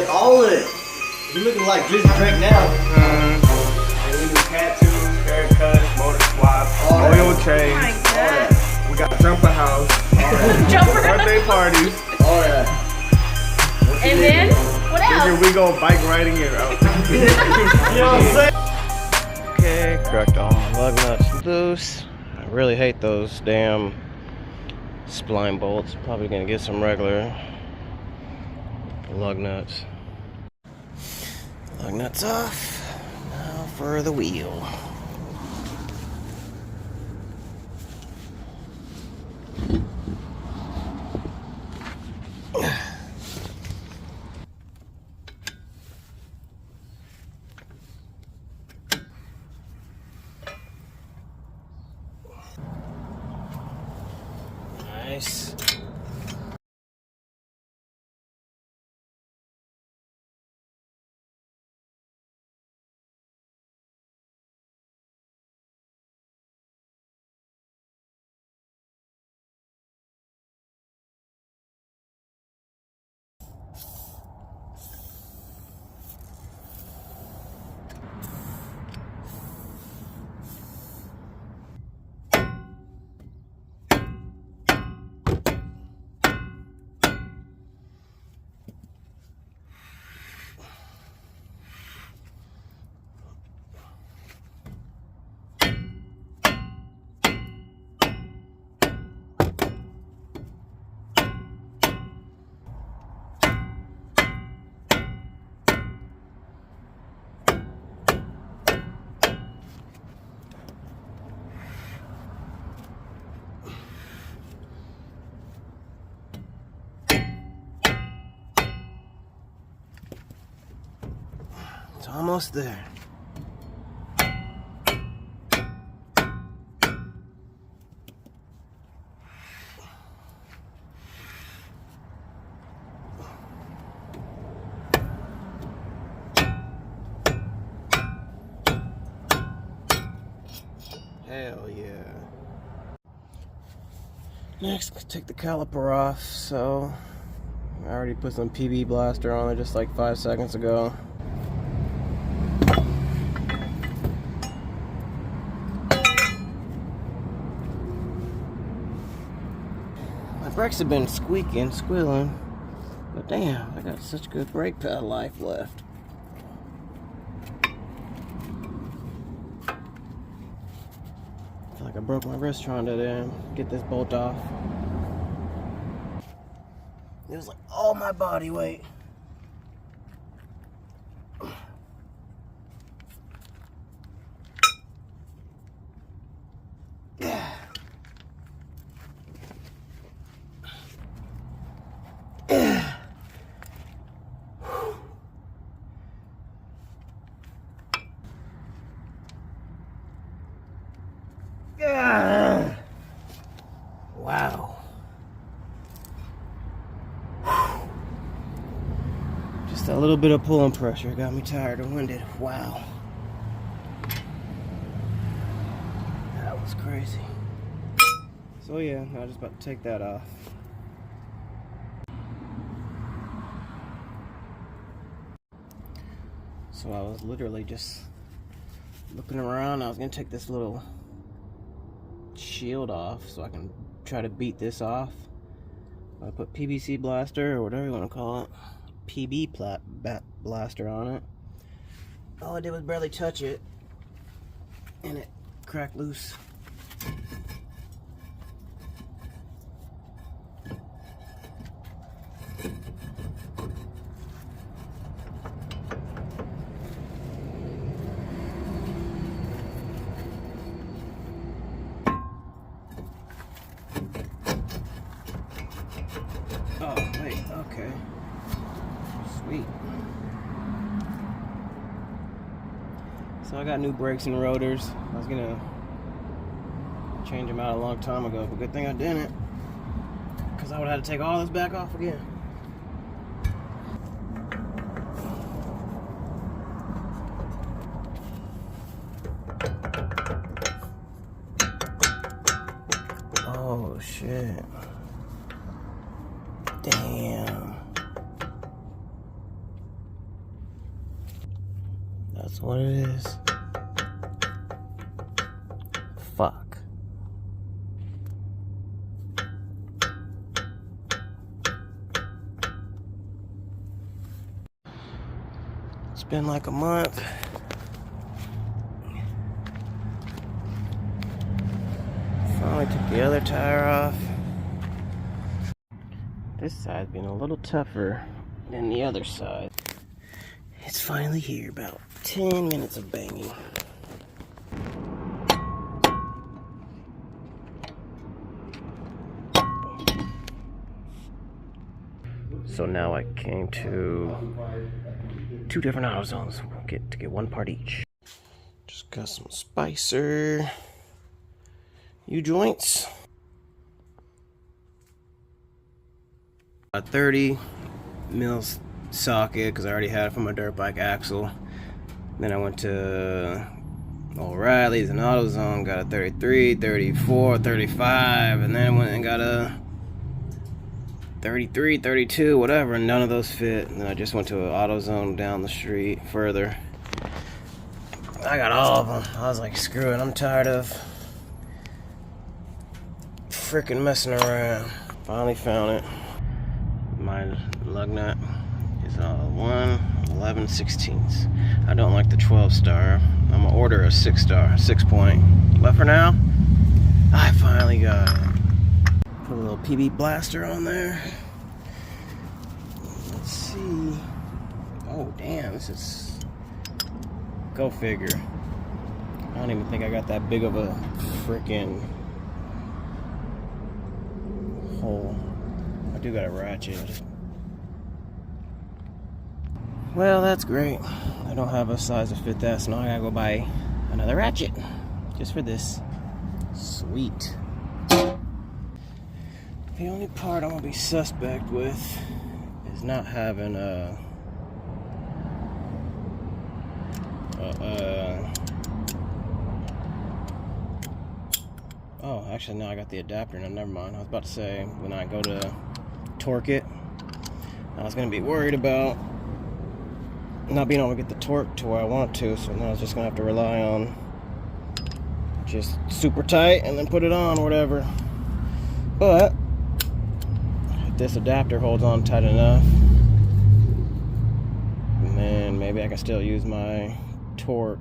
All of it. You looking like Drizzy Drake now. And we do tattoos, haircuts, motor swaps, oil change. Oh my God. We got jumper house, Jumper. birthday parties. All that. And then, what Figure else? we go bike riding it out. You know what I'm saying? Okay, cracked all my lug nuts loose. I really hate those damn spline bolts. Probably gonna get some regular lug nuts. Lug nuts off. Now for the wheel. Nice. It's almost there. Hell yeah. Next, take the caliper off. So, I already put some PB Blaster on it just like 5 seconds ago. My brakes have been squeaking, squealing, but damn, I got such good brake pad life left. I feel like I broke my wrist trying to get this bolt off. It was like all my body weight. Wow. Just a little bit of pulling pressure got me tired and winded. Wow. That was crazy. So yeah, I'm just about to take that off. So I was literally just looking around. I was gonna take this little shield off so I can try to beat this off. I put PVC Blaster, or whatever you want to call it, PB Blaster on it. All I did was barely touch it and it cracked loose. Oh, wait, okay. Sweet. So I got new brakes and rotors. I was gonna change them out a long time ago, but good thing I didn't, because I would have had to take all this back off again. Oh shit. Damn. That's what it is. Fuck. It's been like a month. Finally took the other tire off. This side's been a little tougher than the other side. It's finally here, about 10 minutes of banging. So now I came to 2 different AutoZones. To get 1 part each. Just got some Spicer U-joints. A 30 mils socket because I already had it for my dirt bike axle. Then I went to O'Reilly's and AutoZone, got a 33, 34, 35, and then I went and got a 33, 32, whatever, and none of those fit. And then I just went to an AutoZone down the street further. I got all of them. I was like, screw it, I'm tired of freaking messing around. Finally found it. My lug nut is 1/11/16. I don't like the 12-star. I'm gonna order a 6-star, 6-point. But for now, I finally got it. Put a little PB blaster on there. Let's see. Oh damn, this is. Go figure. I don't even think I got that big of a freaking hole. I do got a ratchet. Well, that's great. I don't have a size to fit that, so now I gotta go buy another ratchet just for this. Sweet. The only part I'm gonna be suspect with is not having oh, actually no, I got the adapter. No, never mind. I was about to say when I go to torque it, I was gonna be worried about not being able to get the torque to where I want it to, so now I was just gonna have to rely on just super tight and then put it on or whatever. But if this adapter holds on tight enough, then maybe I can still use my torque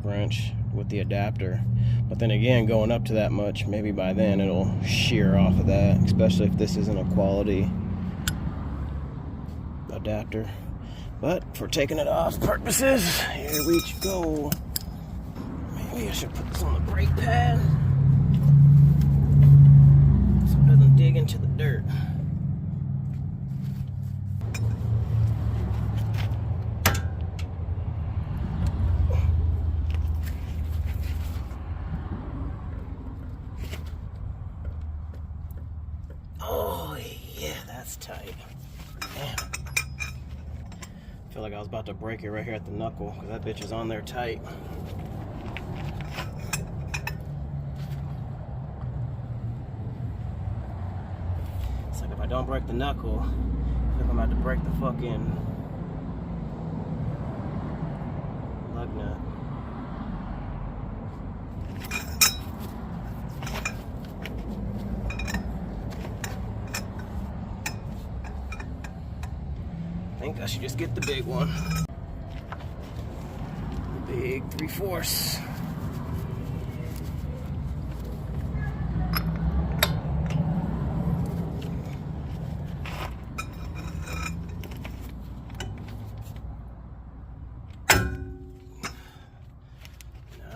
wrench with the adapter. But then again, going up to that much, maybe by then it'll shear off of that, especially if this isn't a quality adapter. But for taking it off purposes, here we go. Maybe I should put this on the brake pad so it doesn't dig into the dirt. Oh yeah, that's tight. Damn. I feel like I was about to break it right here at the knuckle because that bitch is on there tight. It's like if I don't break the knuckle, I think I'm about to break the fucking lug nut. I think I should just get the big one. The big 3/4.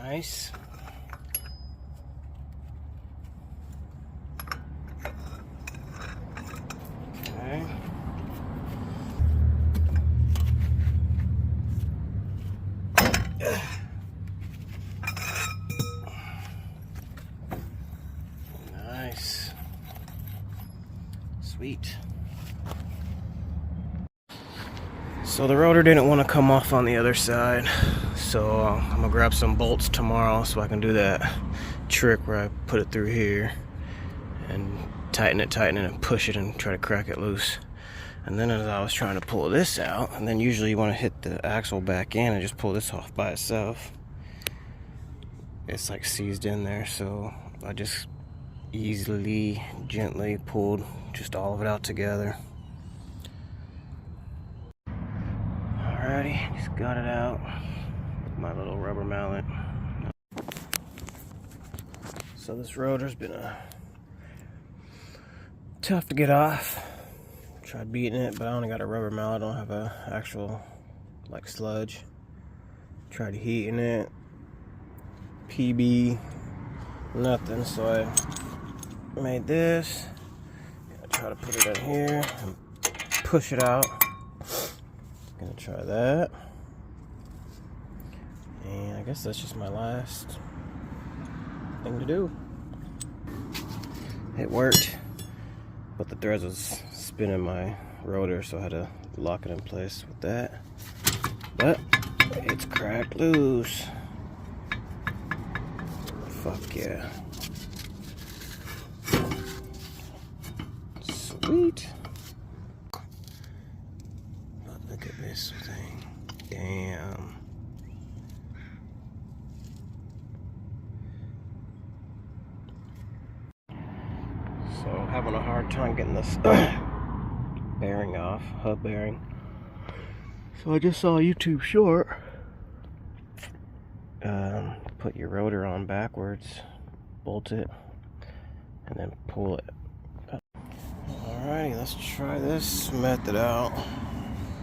Nice. Okay. Nice. Sweet. So the rotor didn't want to come off on the other side, so I'm gonna grab some bolts tomorrow so I can do that trick where I put it through here and tighten it and push it and try to crack it loose. And then as I was trying to pull this out, and then usually you want to hit the axle back in and just pull this off by itself. It's like seized in there, so I just easily, gently pulled just all of it out together. Alrighty, just got it out with my little rubber mallet. So this rotor's been tough to get off. Tried beating it, but I only got a rubber mallet. I don't have a actual like sludge. Tried heating it. PB, nothing. So I made this. Gonna try to put it in here and push it out. Gonna try that. And I guess that's just my last thing to do. It worked, but the threads was spinning my rotor, so I had to lock it in place with that. But it's cracked loose. Fuck yeah. Sweet. But look at this thing. Damn. So having a hard time getting this bearing off, hub bearing. So I just saw a YouTube short. Put your rotor on backwards, bolt it, and then pull it. Alrighty, let's try this method out.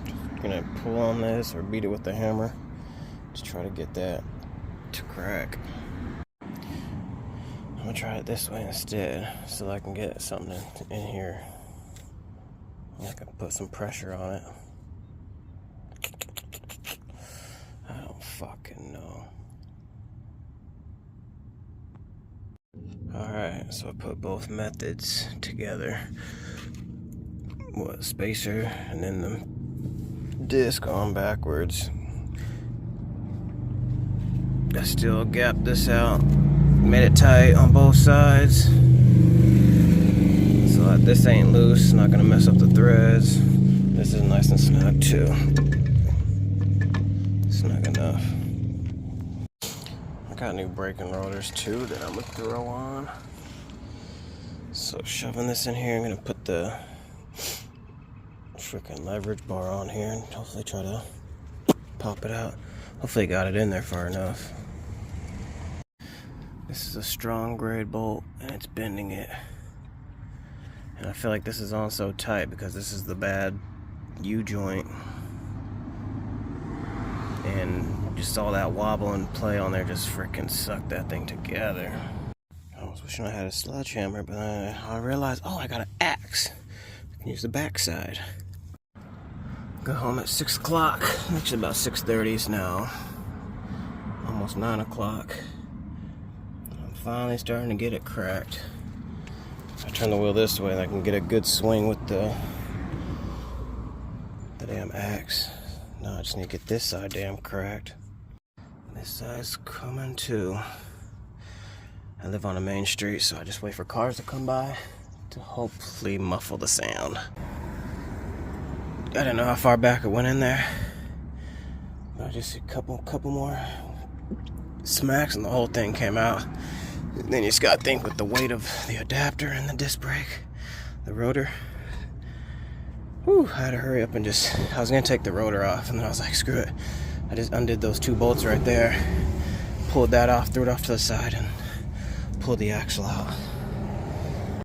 Just gonna pull on this or beat it with the hammer. Just try to get that to crack. I'm gonna try it this way instead, so I can get something in here. I can put some pressure on it. I don't fucking know. Alright, so I put both methods together. What, spacer, and then the disc on backwards. I still gapped this out. Made it tight on both sides. So that this ain't loose, not gonna mess up the threads. This is nice and snug too. Snug enough. I got new braking rotors too that I'm gonna throw on. So shoving this in here, I'm gonna put the freaking leverage bar on here and hopefully try to pop it out. Hopefully got it in there far enough. This is a strong grade bolt and it's bending it. And I feel like this is on so tight because this is the bad U-joint. And just all that wobble and play on there just freaking sucked that thing together. I was wishing I had a sledgehammer, but then I realized, oh, I got an axe. I can use the backside. Got home at 6 o'clock. Actually about 6:30 now. Almost 9 o'clock. I'm finally starting to get it cracked. I turn the wheel this way and I can get a good swing with the damn axe. Now I just need to get this side damn cracked. This side's coming too. I live on a main street, so I just wait for cars to come by to hopefully muffle the sound. I didn't know how far back it went in there. But I just see a couple more smacks and the whole thing came out. And then you just gotta think with the weight of the adapter and the disc brake, the rotor. Whew, I had to hurry up and I was gonna take the rotor off, and then I was like, screw it. I just undid those 2 bolts right there, pulled that off, threw it off to the side, and pulled the axle out.